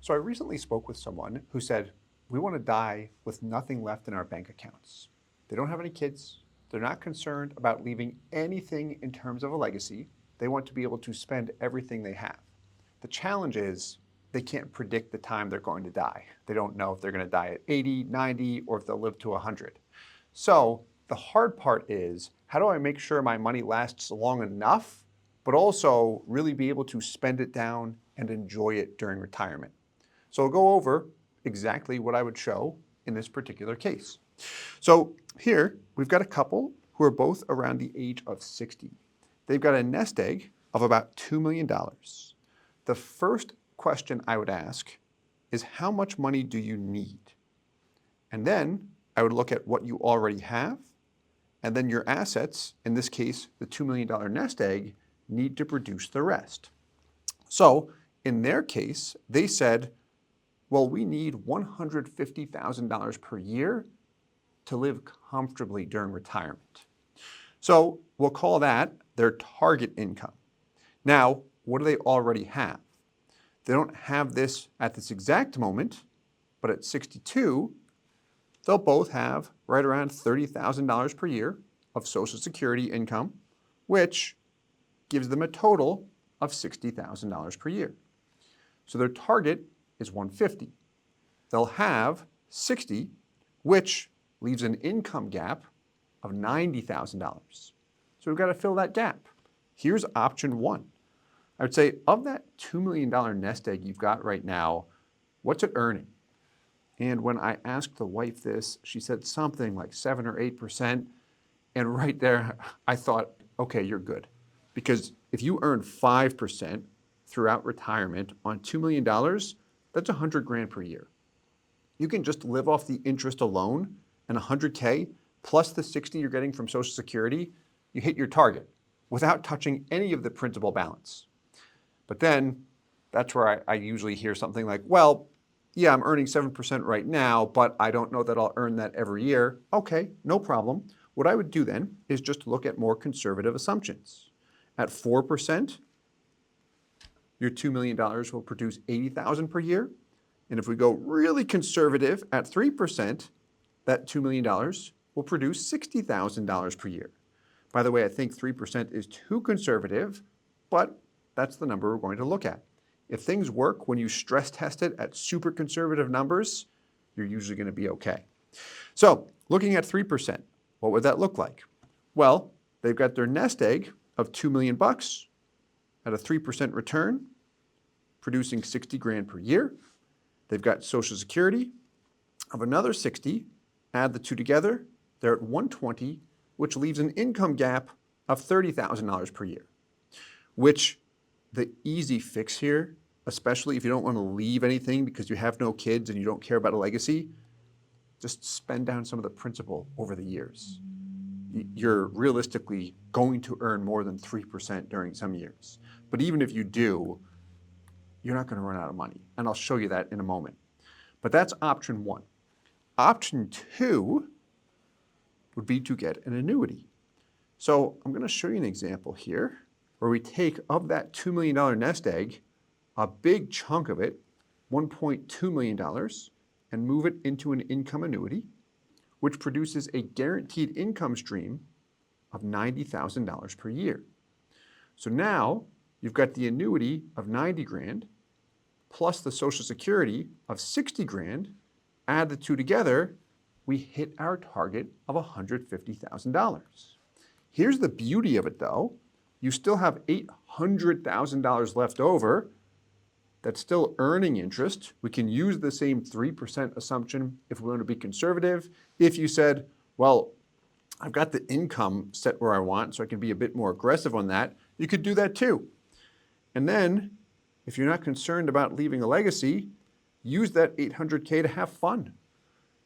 So I recently spoke with someone who said, we want to die with nothing left in our bank accounts. They don't have any kids. They're not concerned about leaving anything in terms of a legacy. They want to be able to spend everything they have. The challenge is they can't predict the time they're going to die. They don't know if they're going to die at 80, 90, or if they'll live to 100. So the hard part is, how do I make sure my money lasts long enough, but also really be able to spend it down and enjoy it during retirement? So I'll go over exactly what I would show in this particular case. So here we've got a couple who are both around the age of 60. They've got a nest egg of about $2 million. The first question I would ask is, how much money do you need? And then I would look at what you already have, and then your assets, in this case, the $2 million nest egg, need to produce the rest. So in their case, they said, well, we need $150,000 per year to live comfortably during retirement. So we'll call that their target income. Now, what do they already have? They don't have this at this exact moment, but at 62, they'll both have right around $30,000 per year of Social Security income, which gives them a total of $60,000 per year. So their target is 150. They'll have 60, which leaves an income gap of $90,000. So we've got to fill that gap. Here's option one. I would say, of that $2 million nest egg you've got right now, what's it earning? And when I asked the wife this, she said something like 7 or 8%. And right there, I thought, okay, you're good. Because if you earn 5% throughout retirement on $2 million, that's $100,000 per year. You can just live off the interest alone, and $100K plus the 60 you're getting from Social Security, you hit your target without touching any of the principal balance. But then that's where I usually hear something like, well, yeah, I'm earning 7% right now, but I don't know that I'll earn that every year. Okay, no problem. What I would do then is just look at more conservative assumptions. At 4%, your $2 million will produce $80,000 per year. And if we go really conservative at 3%, that $2 million will produce $60,000 per year. By the way, I think 3% is too conservative, but that's the number we're going to look at. If things work when you stress test it at super conservative numbers, you're usually going to be okay. So looking at 3%, what would that look like? Well, they've got their nest egg of $2 million at a 3% return, producing $60,000 per year. They've got Social Security of another 60. Add the two together, they're at 120, which leaves an income gap of $30,000 per year, which the easy fix here, especially if you don't want to leave anything because you have no kids and you don't care about a legacy, just spend down some of the principal over the years. You're realistically going to earn more than 3% during some years. But even if you do, you're not going to run out of money. And I'll show you that in a moment. But that's option one. Option two would be to get an annuity. So I'm going to show you an example here where we take of that $2 million nest egg, a big chunk of it, $1.2 million, and move it into an income annuity, which produces a guaranteed income stream of $90,000 per year. So now you've got the annuity of $90,000 plus the Social Security of $60,000. Add the two together, we hit our target of $150,000. Here's the beauty of it though. You still have $800,000 left over that's still earning interest. We can use the same 3% assumption if we want to be conservative. If you said, well, I've got the income set where I want, so I can be a bit more aggressive on that, you could do that too. And then, if you're not concerned about leaving a legacy, use that $800K to have fun.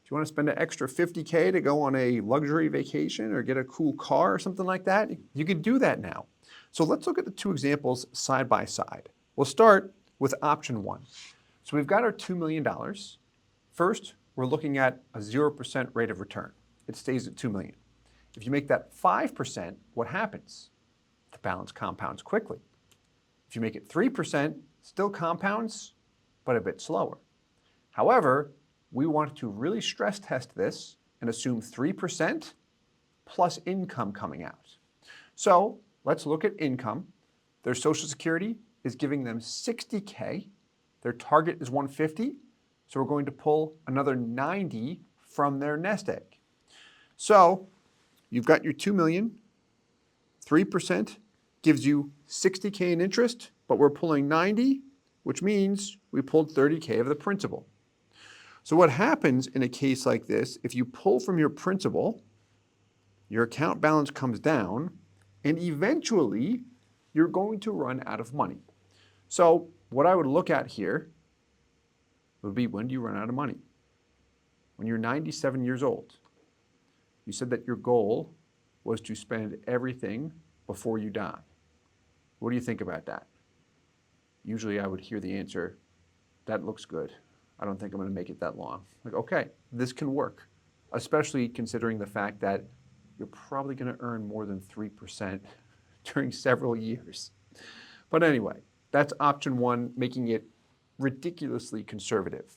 If you want to spend an extra $50K to go on a luxury vacation or get a cool car or something like that, you can do that now. So let's look at the two examples side by side. We'll start with option one. So we've got our $2 million. First, we're looking at a 0% rate of return. It stays at $2 million. If you make that 5%, what happens? The balance compounds quickly. If you make it 3%, still compounds, but a bit slower. However, we want to really stress test this and assume 3% plus income coming out. So let's look at income. Their Social Security is giving them $60K. Their target is $150. So we're going to pull another $90 from their nest egg. So you've got your $2 million. 3% gives you $60K in interest, but we're pulling $90, which means we pulled $30K of the principal. So what happens in a case like this, if you pull from your principal, your account balance comes down, and eventually you're going to run out of money. So what I would look at here would be, when do you run out of money? When you're 97 years old. You said that your goal was to spend everything before you die. What do you think about that? Usually I would hear the answer, that looks good. I don't think I'm going to make it that long. Like, okay, this can work, especially considering the fact that you're probably going to earn more than 3% during several years. But anyway, that's option one, making it ridiculously conservative.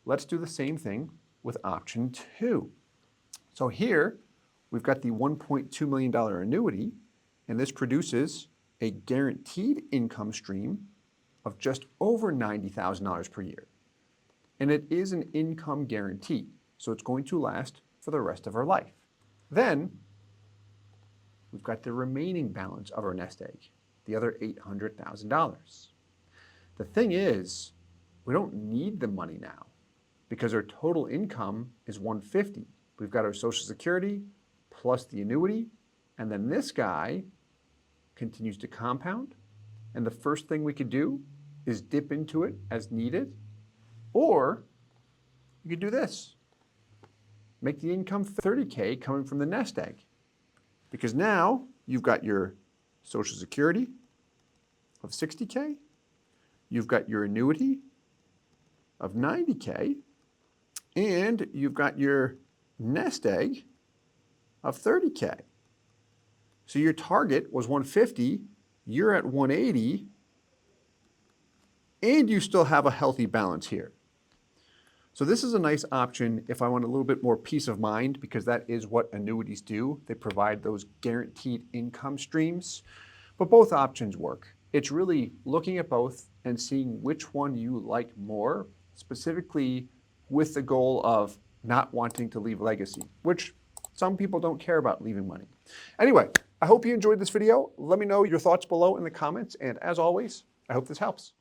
Let's do the same thing with option two. So here, we've got the $1.2 million annuity, and this produces a guaranteed income stream of just over $90,000 per year. And it is an income guarantee, so it's going to last for the rest of our life. Then, we've got the remaining balance of our nest egg, the other $800,000. The thing is, we don't need the money now because our total income is $150. We've got our Social Security plus the annuity, and then this guy continues to compound. And the first thing we could do is dip into it as needed, or you could do this. Make the income 30K coming from the nest egg. Because now you've got your Social Security of 60K, you've got your annuity of 90K, and you've got your nest egg of 30K. So your target was 150, you're at 180, and you still have a healthy balance here. So this is a nice option if I want a little bit more peace of mind, because that is what annuities do. They provide those guaranteed income streams, but both options work. It's really looking at both and seeing which one you like more, specifically with the goal of not wanting to leave legacy, which some people don't care about leaving money. Anyway, I hope you enjoyed this video. Let me know your thoughts below in the comments, and as always, I hope this helps.